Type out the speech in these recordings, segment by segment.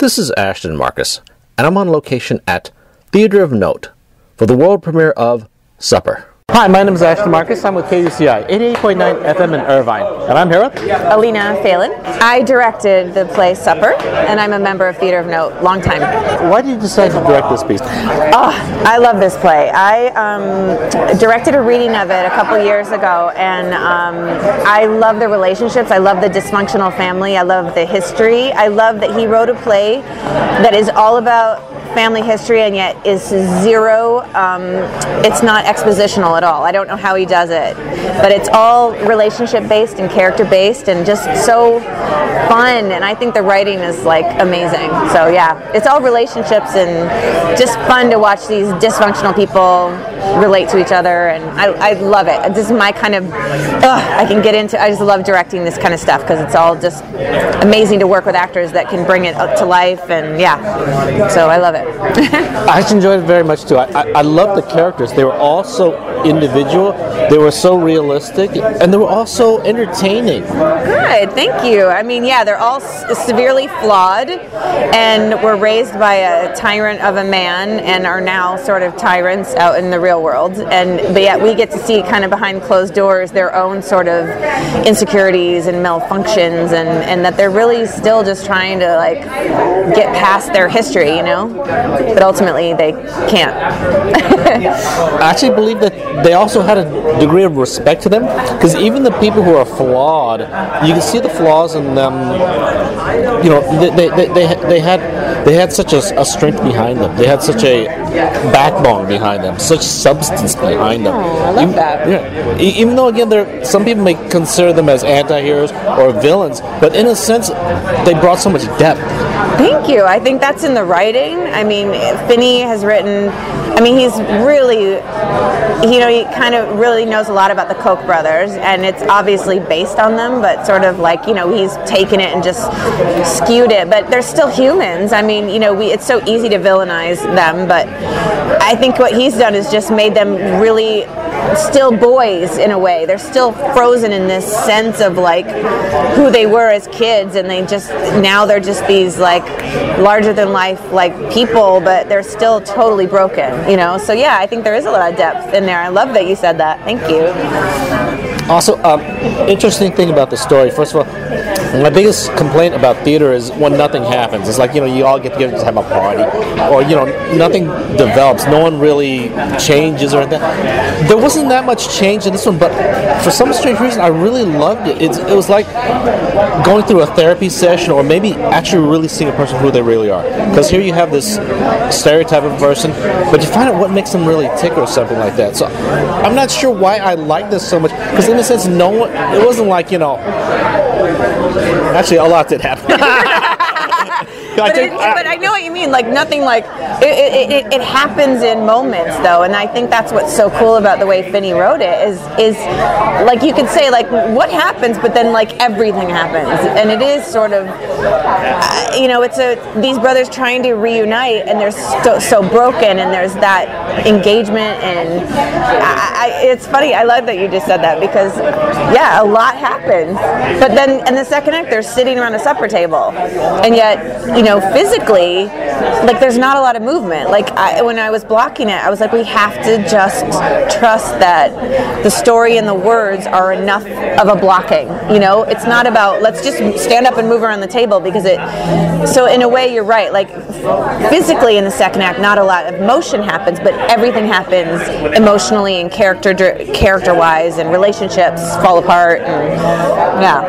This is Ashton Marcus, and I'm on location at Theater of Note for the world premiere of Supper. Hi, my name is Ashton Marcus. I'm with KUCI 88.9 FM in Irvine, and I'm here with Alina Phelan. I directed the play Supper, and I'm a member of Theater of Note, long time. Why did you decide to direct this piece? Oh, I love this play. I directed a reading of it a couple years ago, and I love the relationships. I love the dysfunctional family. I love the history. I love that he wrote a play that is all about family history and yet is zero, it's not expositional at all. I don't know how he does it, but it's all relationship based and character based and just so fun, and I think the writing is like amazing. So yeah, it's all relationships and just fun to watch these dysfunctional people relate to each other, and I love it. This is my kind of, I can get into, I just love directing this kind of stuff because it's all just amazing to work with actors that can bring it up to life, and yeah, so I love it. I just enjoyed it very much too. I love the characters. They were all so individual, they were so realistic, and they were also entertaining. Good, thank you. I mean, yeah, they're all severely flawed and were raised by a tyrant of a man and are now sort of tyrants out in the real world, but yet we get to see kind of behind closed doors their own sort of insecurities and malfunctions, and that they're really still just trying to like get past their history, you know, but ultimately they can't. I actually believe that they also had a degree of respect to them, because even the people who are flawed, you can see the flaws in them. You know, they had such a strength behind them. They had such a backbone behind them, such substance behind them. Oh, I love that. Yeah. Even though again, some people may consider them as anti-heroes or villains, but in a sense, they brought so much depth. Thank you. I think that's in the writing. I mean, Finney has written, I mean, he's really, you know, he kind of really knows a lot about the Koch brothers, and it's obviously based on them, but sort of like, you know, he's taken it and just skewed it, but they're still humans. I mean, you know, it's so easy to villainize them, but I think what he's done is just made them really still boys in a way. They're still frozen in this sense of like who they were as kids, and now they're just these like larger than life like people, but they're still totally broken, you know. So yeah, I think there is a lot of depth in there. I love that you said that. Thank you. Also, interesting thing about the story. First of all, my biggest complaint about theater is when nothing happens. It's like, you know, you all get together to have a party, or, you know, nothing develops. No one really changes or anything. There wasn't that much change in this one, but for some strange reason, I really loved it. It was like going through a therapy session, or maybe actually really seeing a person who they really are. Because here you have this stereotype of a person, but you find out what makes them really tick or something like that. So I'm not sure why I like this so much, because in a sense, it wasn't like, you know, actually a lot did happen. But I know what you mean. Like nothing. Like it happens in moments, though, and I think that's what's so cool about the way Finney wrote it. Is like you could say like what happens, but then like everything happens, and it is sort of you know, it's these brothers trying to reunite, and they're so broken, and there's that engagement, and it's funny. I love that you just said that, because yeah, a lot happens, but then in the second act they're sitting around a supper table, and yet, you know, physically, like there's not a lot of movement. Like when I was blocking it, I was like, we have to just trust that the story and the words are enough of a blocking. You know, it's not about let's just stand up and move around the table, because so in a way you're right. Like physically in the second act, not a lot of motion happens, but everything happens emotionally and character-wise, and relationships fall apart. And yeah,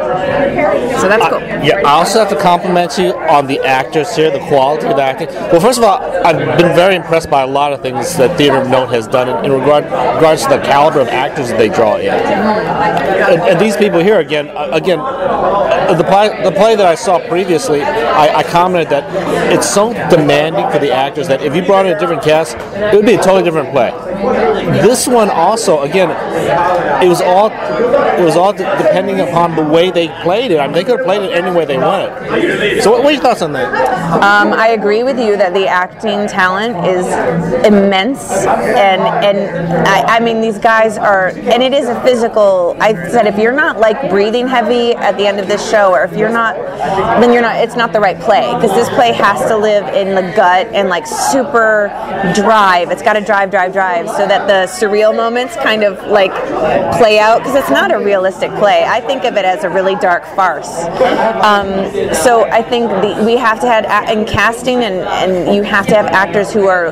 so that's cool. Yeah, I also have to compliment you on the actors here, the quality of the acting. Well, first of all, I've been very impressed by a lot of things that Theater of Note has done in regards to the caliber of actors that they draw in. And these people here, again, the play that I saw previously, I commented that it's so demanding for the actors that if you brought in a different cast, it would be a totally different play. This one also, again, it was all depending upon the way they played it. I mean, they could have played it any way they wanted. So what are your thoughts on that? I agree with you that the acting talent is immense, and I mean these guys are, and it is a physical. I said if you're not like breathing heavy at the end of this show, or if you're not, then you're not. It's not the right play, because this play has to live in the gut and like super drive. It's got to drive, so that the surreal moments kind of like play out, because it's not a realistic play. I think of it as a really dark farce. So I think we have to have in casting, and you have to have actors who are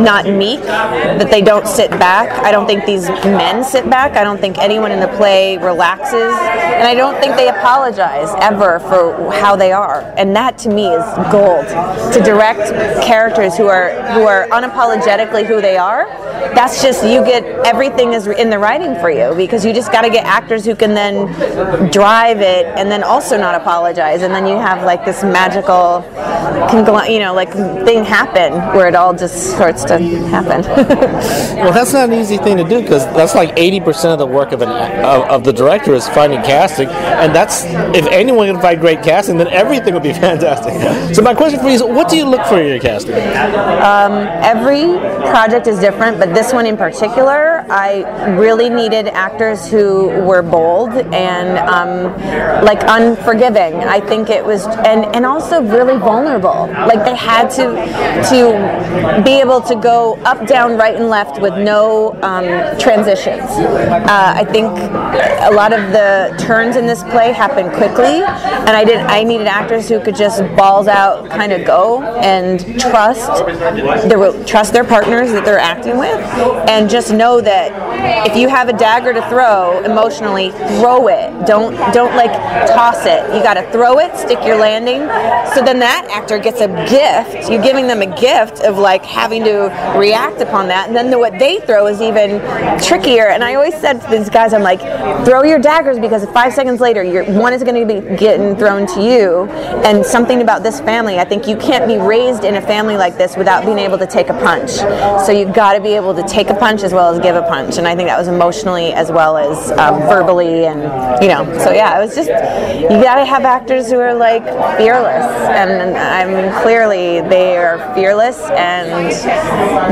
not meek, that they don't sit back. I don't think these men sit back. I don't think anyone in the play relaxes, and I don't think they apologize ever for how they are. And that to me is gold. To direct characters who are unapologetically who they are, that's just, you get, everything is in the writing for you, because you just got to get actors who can then drive it and then also not apologize, and then you have like this magical like thing happen where it all just starts to happen. Well, that's not an easy thing to do, because that's like 80% of the work of the director is finding casting, and that's, if anyone can find great casting, then everything would be fantastic. So my question for you is, what do you look for in your casting? Every project is different, but this one in particular, I really needed actors who were bold and like unforgiving. I think it was, and also really vulnerable. Like they had to be able to go up, down, right, and left with no transitions. I think a lot of the turns in this play happened quickly, and I needed actors who could just balls out kind of go and trust their partners that they're acting with, and just know that if you have a dagger to throw emotionally, throw it. Don't like toss it. You got to throw it, stick your landing. So then that actor gets a gift. You're giving them a gift of like having to react upon that, and then what they throw is even trickier. And I always said to these guys, I'm like, throw your daggers, because 5 seconds later, one is going to be getting thrown to you. And something about this family, I think you can't be raised in a family like this without being able to take a punch. So you've got to be able to take a punch as well as give a punch, and I think that was emotionally as well as verbally, and so yeah, it was just, you got to have actors who are like fearless, and clearly they are fearless, and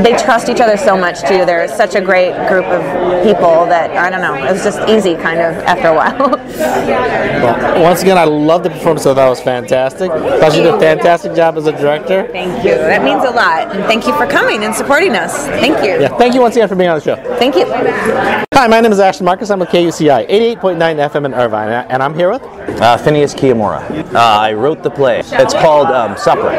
they trust each other so much too. They're such a great group of people that, I don't know, it was just easy kind of after a while. Well, once again, I love the performance, so that was fantastic. Thought you did a fantastic job as a director. Thank you. That means a lot, and thank you for coming and supporting us. Thank you. Yeah, thank you once again for being on the show. Thank you. Hi, my name is Ashton Marcus. I'm with KUCI 88.9 FM in Irvine, and I'm here with Phineas Kiyomura. I wrote the play. It's called Supper.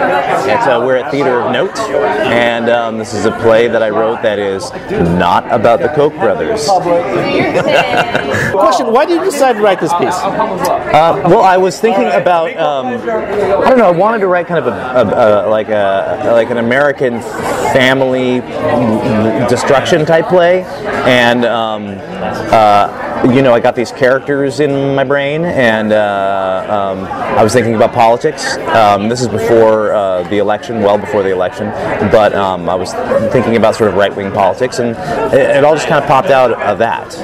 We're at Theater of Note, and this is a play that I wrote that is not about the Koch brothers. Question: why did you decide to write this piece? Well, I was thinking about I don't know. I wanted to write kind of like an American family destruction type play, and I got these characters in my brain, and I was thinking about politics. This is before the election, well before the election, but I was thinking about sort of right-wing politics, and it all just kind of popped out of that.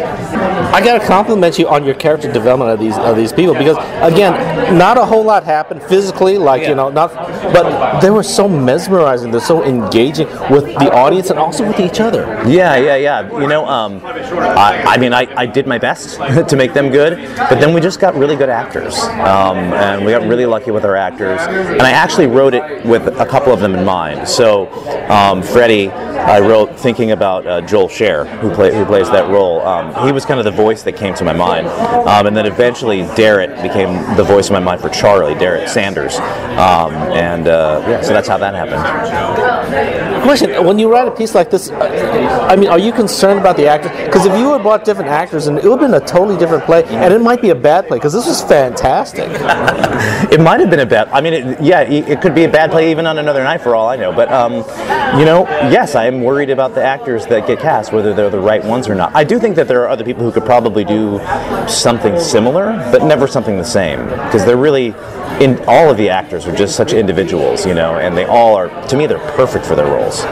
I got to compliment you on your character development of these people, because again, not a whole lot happened physically, but they were so mesmerizing. They're so engaging with the audience and also with each other. Yeah. I did my best to make them good, but then we just got really good actors, and we got really lucky with our actors. And I actually wrote it with a couple of them in mind. So Freddie, I wrote thinking about Joel Scher, who plays that role. He was kind of the voice that came to my mind, and then eventually Darrett became the voice of my mind for Charlie, Darrett Sanders, so that's how that happened. Question: when you write a piece like this, are you concerned about the actors? Because if you had brought different actors, and it would have been a totally different play, and it might be a bad play, because this was fantastic. It might have been a bad. It could be a bad play even on another night for all I know. But yes, I am worried about the actors that get cast, whether they're the right ones or not. I do think that there are other people who could probably do something similar, but never something the same, because they're really in all of the actors are just such individuals, you know, and they all are, to me, they're perfect for their roles.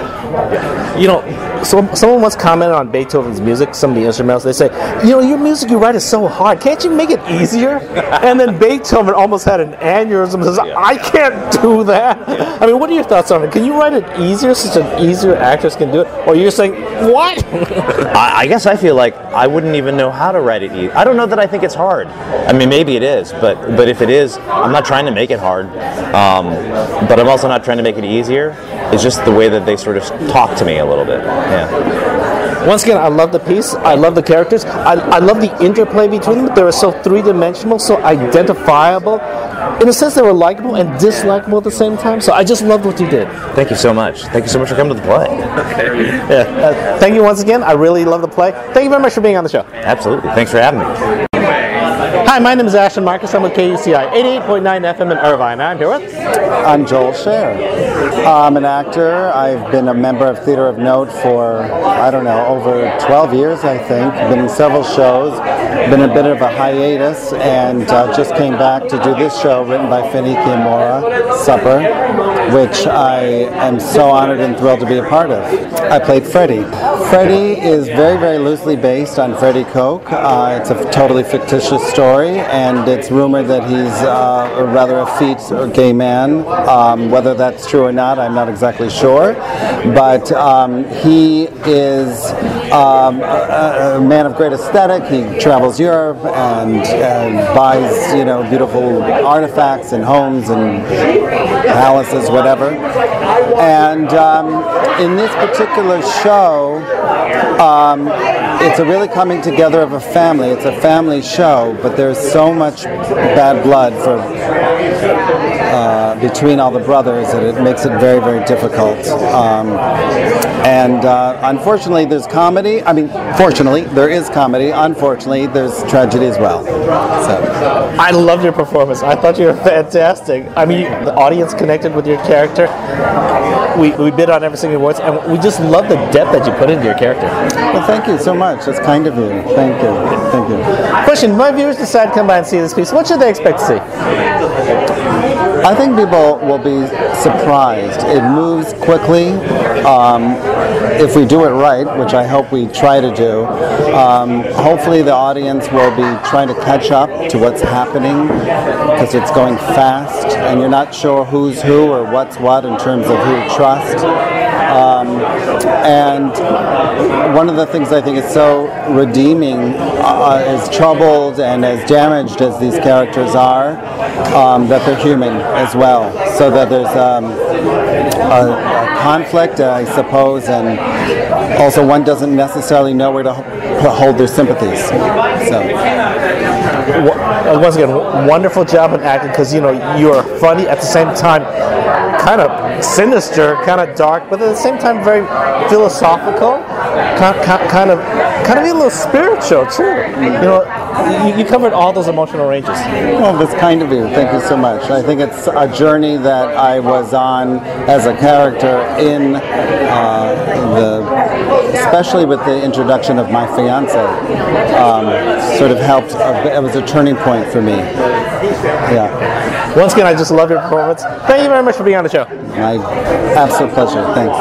You know, someone once commented on Beethoven's music, some of the instrumentals. They say, you know, your music you write is so hard. Can't you make it easier? And then Beethoven almost had an aneurysm and says, I can't do that. I mean, what are your thoughts on it? Can you write it easier, such an easier actress can do it? Or you're saying, what? I guess I feel like I wouldn't even know how to write it easy. I don't know that I think it's hard. I mean, maybe it is, but if it is, I'm not trying to make it hard. But I'm also not trying to make it easier. It's just the way that they sort of talk to me a little bit. Yeah. Once again, I love the piece. I love the characters. I love the interplay between them. They were so three-dimensional, so identifiable. In a sense, they were likable and dislikable at the same time. So I just loved what you did. Thank you so much. Thank you so much for coming to the play. Yeah. Thank you once again. I really love the play. Thank you very much for being on the show. Absolutely. Thanks for having me. Hi, my name is Ashton Marcus. I'm with KUCI 88.9 FM in Irvine. I'm here with... I'm Joel Scher. I'm an actor. I've been a member of Theater of Note for, I don't know, over 12 years, I think. Been in several shows. Been a bit of a hiatus, and just came back to do this show written by Finney Kimura, Supper, which I am so honored and thrilled to be a part of. I played Freddie. Freddie is very, very loosely based on Freddie Koch. It's a totally fictitious story, and it's rumored that he's rather effete or gay man. Whether that's true or not, I'm not exactly sure. But he is a man of great aesthetic. He travels Europe and buys, you know, beautiful artifacts and homes and palaces, whatever. And in this particular show, it's a really coming together of a family. It's a family show, but there's so much bad blood between all the brothers that it makes it very, very difficult. Unfortunately, there's comedy. I mean, fortunately, there is comedy. Unfortunately, there's tragedy as well. So, I loved your performance. I thought you were fantastic. I mean, the audience connected with your character. We bid on every single voice, and we just love the depth that you put into your character. Well, thank you so much. That's kind of you. Thank you. Thank you. Question: my viewers decide to come by and see this piece. What should they expect to see? I think people will be surprised. It moves quickly. If we do it right, which I hope we try to do, hopefully the audience will be trying to catch up to what's happening, because it's going fast and you're not sure who's who or what's what in terms of who to trust. And one of the things I think is so redeeming, as troubled and as damaged as these characters are, that they're human as well. So that there's a conflict, I suppose, and also one doesn't necessarily know where to hold their sympathies. So. Once again, wonderful job in acting, because you know you are funny at the same time, kind of sinister, kind of dark, but at the same time very philosophical, kind of a little spiritual too. You know, you covered all those emotional ranges. Well, that's kind of you. Thank you so much. I think it's a journey that I was on as a character in especially with the introduction of my fiance, sort of helped. It was a turning point for me. Yeah. Once again, I just love your performance. Thank you very much for being on the show. My absolute pleasure. Thanks.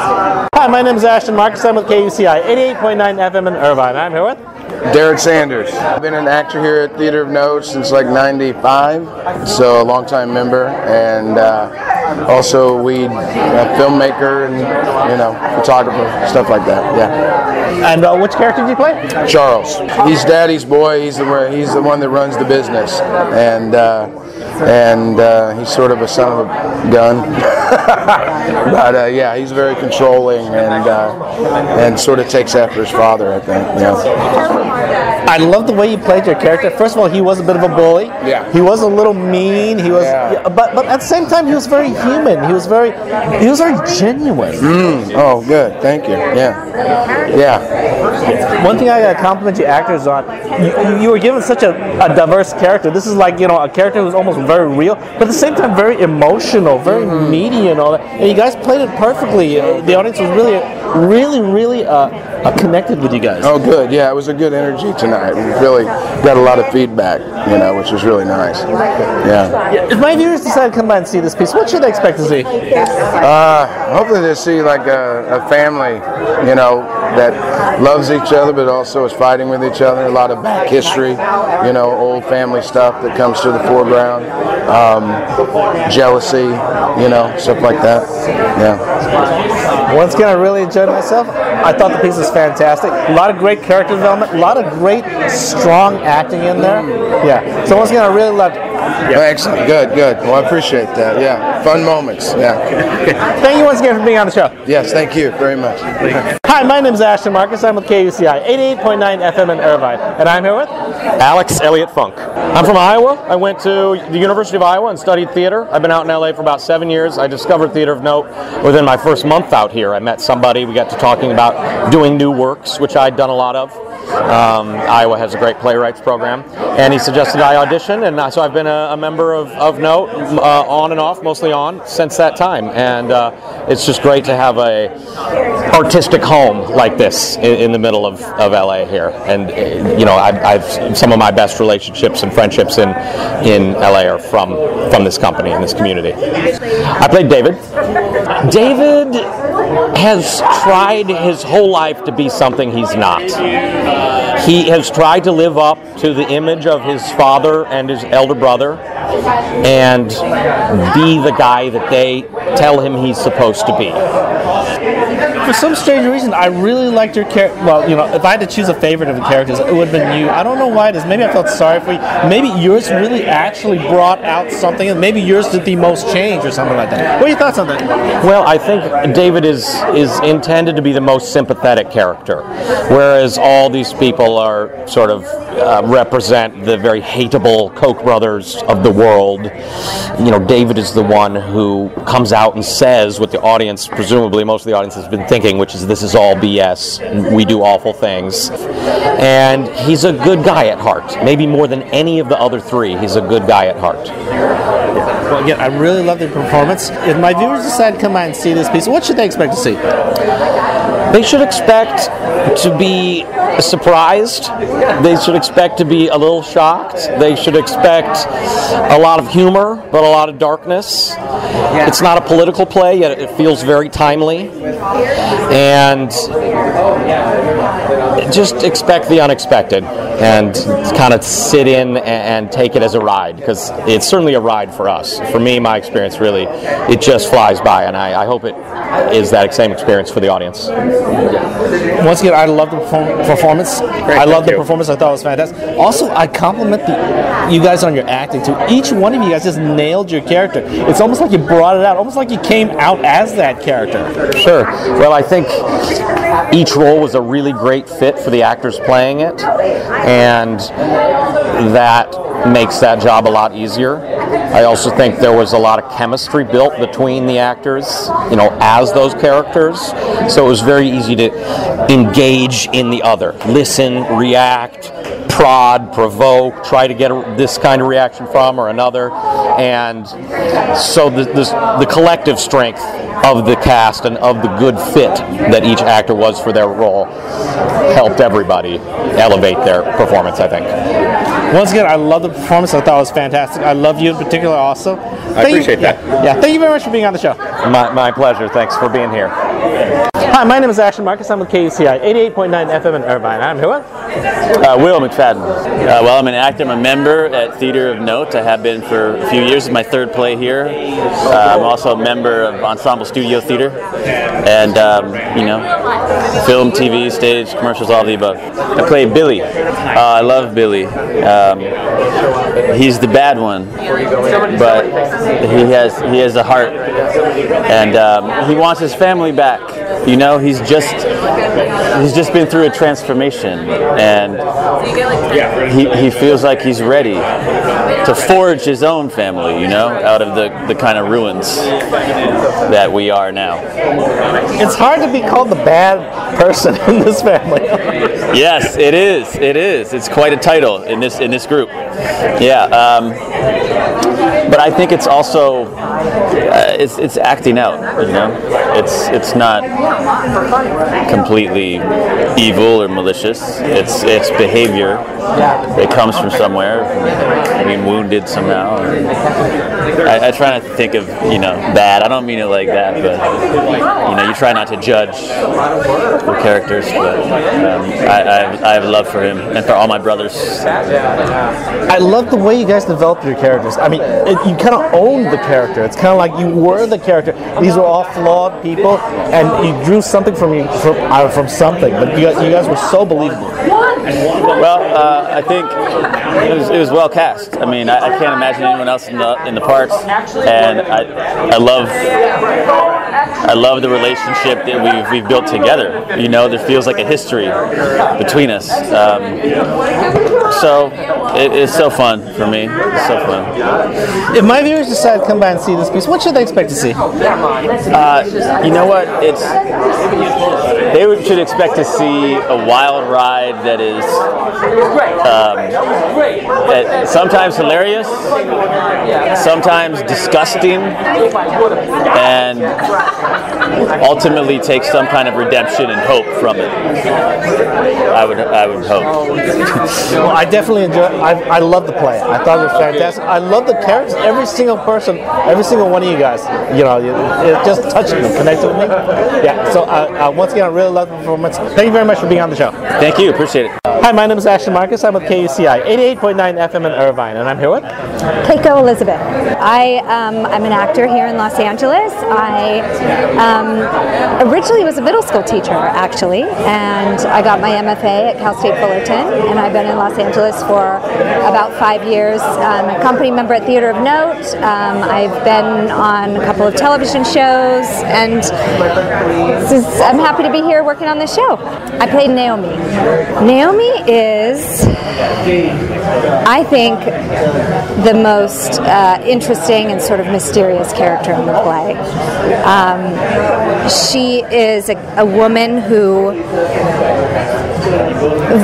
Hi, my name is Ashton Marcus. I'm with KUCI 88.9 FM in Irvine. I'm here with Derek Sanders. I've been an actor here at Theater of Note since like '95, so a long-time member, and also a filmmaker and, you know, photographer, stuff like that. Yeah. And which character did you play? Charles. He's Daddy's boy. He's the one that runs the business, and he's sort of a son of a gun. But yeah, he's very controlling and sort of takes after his father, I think. Yeah. I love the way you played your character. First of all, he was a bit of a bully. Yeah. He was a little mean. He was, yeah. But at the same time, he was very human. He was very genuine. Oh, good. Thank you. Yeah. Yeah. One thing I gotta compliment you actors on, you were given such a diverse character. This is like, you know, a character who's almost very real, but at the same time very emotional, very meaty and all that. And you guys played it perfectly. The audience was really connected with you guys. Oh, good. Yeah, it was a good energy tonight. night. We really got a lot of feedback, you know, which was really nice. Yeah. If my viewers decide to come by and see this piece, what should they expect to see? Hopefully they see like a family, you know, that loves each other but also is fighting with each other. A lot of back history, you know, old family stuff that comes to the foreground. Jealousy, you know, stuff like that. Yeah. Once again, I really enjoyed myself. I thought the piece was fantastic. A lot of great character development, a lot of great, strong acting in there. Yeah. So once again, I really loved it. Yeah. Excellent. Good. Well, I appreciate that. Yeah. Fun moments. Yeah. Thank you once again for being on the show. Yes. Thank you very much. Hi, my name is Ashton Marcus. I'm with KUCI 88.9 FM in Irvine, and I'm here with Alex Elliott Funk. I'm from Iowa. I went to the University of Iowa and studied theater. I've been out in LA for about 7 years. I discovered Theater of Note within my first month out here. I met somebody. We got to talking about doing new works, which I'd done a lot of. Iowa has a great playwrights program, and he suggested I audition, and so I've been a member of Note on and off, mostly on, since that time. And it's just great to have a artistic home like this in the middle of LA here. And you know, I've some of my best relationships and friendships in LA are from this company and this community. I played David. David has tried his whole life to be something he's not. He has tried to live up to the image of his father and his elder brother and be the guy that they tell him he's supposed to be. For some strange reason, I really liked your character. Well, you know, if I had to choose a favorite of the characters, it would have been you. I don't know why it is. Maybe I felt sorry for you. Maybe yours really actually brought out something, and maybe yours did the most change or something like that. What are your thoughts on that? Well, I think David is intended to be the most sympathetic character, whereas all these people are sort of represent the very hateable Koch brothers of the world. You know, David is the one who comes out and says what the audience, presumably most of the audience has been thinking, which is this is all BS, we do awful things. And he's a good guy at heart. Maybe more than any of the other three, he's a good guy at heart. Well, again, I really love the performance. If my viewers decide to come by and see this piece, what should they expect to see? They should expect to be surprised. They should expect to be a little shocked. They should expect a lot of humor, but a lot of darkness. It's not a political play, yet it feels very timely. And just expect the unexpected and kind of sit in and take it as a ride, because it's certainly a ride for us. For me, my experience really, it just flies by, and I hope it is that same experience for the audience. Once again, I love the performance. I love the performance. I thought it was fantastic. Also, I compliment you guys on your acting too. Each one of you guys just nailed your character. It's almost like you brought it out, almost like you came out as that character. Sure. Well, I think each role was a really great fit for the actors playing it, and that makes that job a lot easier. I also think there was a lot of chemistry built between the actors, you know, as those characters. So it was very easy to engage in the other, listen, react, prod, provoke, try to get this kind of reaction from or another. And so the collective strength of the cast and of the good fit that each actor was for their role helped everybody elevate their performance, I think. Once again, I love the performance. I thought it was fantastic. I love you in particular also. I appreciate that. Yeah, thank you very much for being on the show. My pleasure. Thanks for being here. Hi, my name is Ashton Marcus. I'm with KUCI 88.9 FM in Irvine. I'm here with Will McFadden. Well, I'm an actor. I'm a member at Theater of Note. I have been for a few years. It's my third play here. I'm also a member of Ensemble Studio Theater, and you know, film, TV, stage, commercials, all of the above. I play Billy. I love Billy. He's the bad one, but he has a heart, and he wants his family back. You know, he's just been through a transformation, and he feels like he's ready. to forge his own family, you know, out of the kind of ruins that we are now. It's hard to be called the bad person in this family. Yes, it is. It is. It's quite a title in this group. Yeah, but I think it's also it's acting out. You know, it's not completely evil or malicious. It's behavior that comes from somewhere, from being wounded somehow. I try not to think of bad. I don't mean it like that, but you try not to judge the characters. But I have love for him and for all my brothers. I love the way you guys developed your characters. I mean, you kind of owned the character. It's kind of like you were the character. These were all flawed people, and you drew something from something. But you guys were so believable. Well, I think it was well cast. I mean, I can't imagine anyone else in the parts, and I love the relationship that we've built together. You know, there feels like a history between us. So it's so fun for me. It's so fun. If my viewers decide to come by and see this piece, what should they expect to see? You know what? They should expect to see a wild ride that is sometimes hilarious, sometimes disgusting, and ultimately take some kind of redemption and hope from it. I would hope. Well, I definitely enjoy it. I love the play. I thought it was fantastic. I love the characters. Every single person, every single one of you guys, it just touched me, connected with me. Yeah, so once again, I really love the performance. Thank you very much for being on the show. Thank you. Appreciate it. Hi, my name is Ashton Marcus. I'm with KUCI 88.9 FM in Irvine, and I'm here with Keiko Elizabeth. I'm an actor here in Los Angeles. I originally was a middle school teacher, actually, and I got my MFA at Cal State Fullerton, and I've been in Los Angeles for about 5 years. I'm a company member at Theater of Note. I've been on a couple of television shows, and I'm happy to be here working on this show. I played Naomi. Naomi is, I think, the most interesting and sort of mysterious character in the play. She is a woman who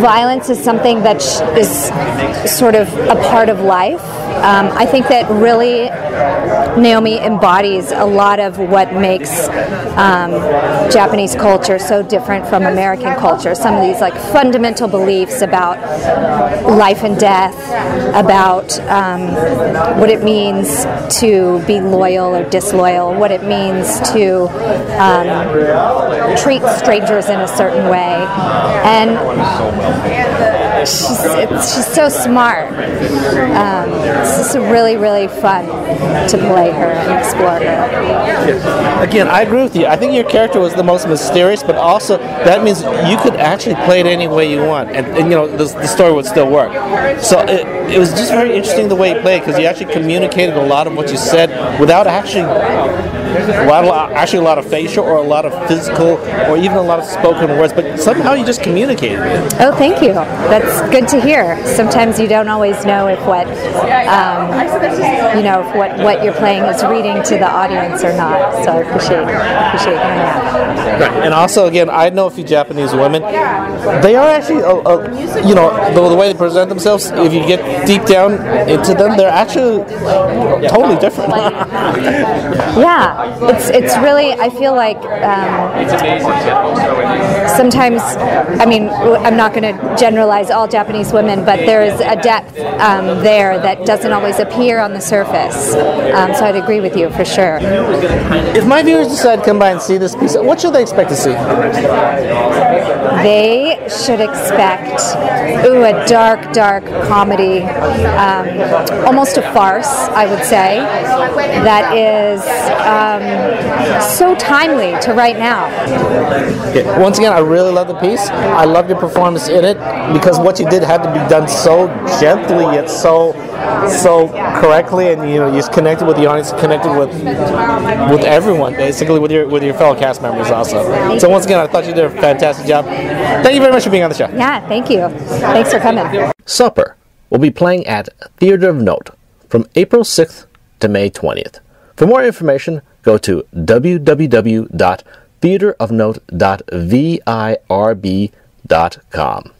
violence is something that is sort of a part of life. I think that really Naomi embodies a lot of what makes Japanese culture so different from American culture. Some of these like fundamental beliefs about life and death, about what it means to be loyal or disloyal, what it means to treat strangers in a certain way, and she's so smart. It's really, really fun to play her and explore her. Again, I agree with you. I think your character was the most mysterious, but also that means you could actually play it any way you want, and the story would still work. So it was just very interesting the way you played, because you actually communicated a lot of what you said without actually a lot of facial or a lot of physical or even a lot of spoken words, but somehow you just communicated it. Oh, thank you. That's good to hear. Sometimes you don't always know if what what you're playing is reading to the audience or not. So I appreciate hearing that. Right. And also, again, I know a few Japanese women. They are actually, the way they present themselves. If you get deep down into them, they're actually totally different. Yeah. It's really, I feel like sometimes, I mean, I'm not going to generalize all Japanese women, but there is a depth there that doesn't always appear on the surface. So I'd agree with you for sure. If my viewers decide to come by and see this piece, what should they expect to see? They should expect a dark comedy, almost a farce, I would say, that is so timely to right now. Okay. Once again, I really love the piece. I love your performance in it, because what you did had to be done so gently yet so correctly, and you just connected with the audience, connected with everyone, basically, with your fellow cast members also. So once again, I thought you did a fantastic job. Thank you very much for being on the show. Yeah, thank you. Thanks for coming. Supper will be playing at Theater of Note from April 6th to May 20th. For more information, go to www.theaterofnote.virb.com.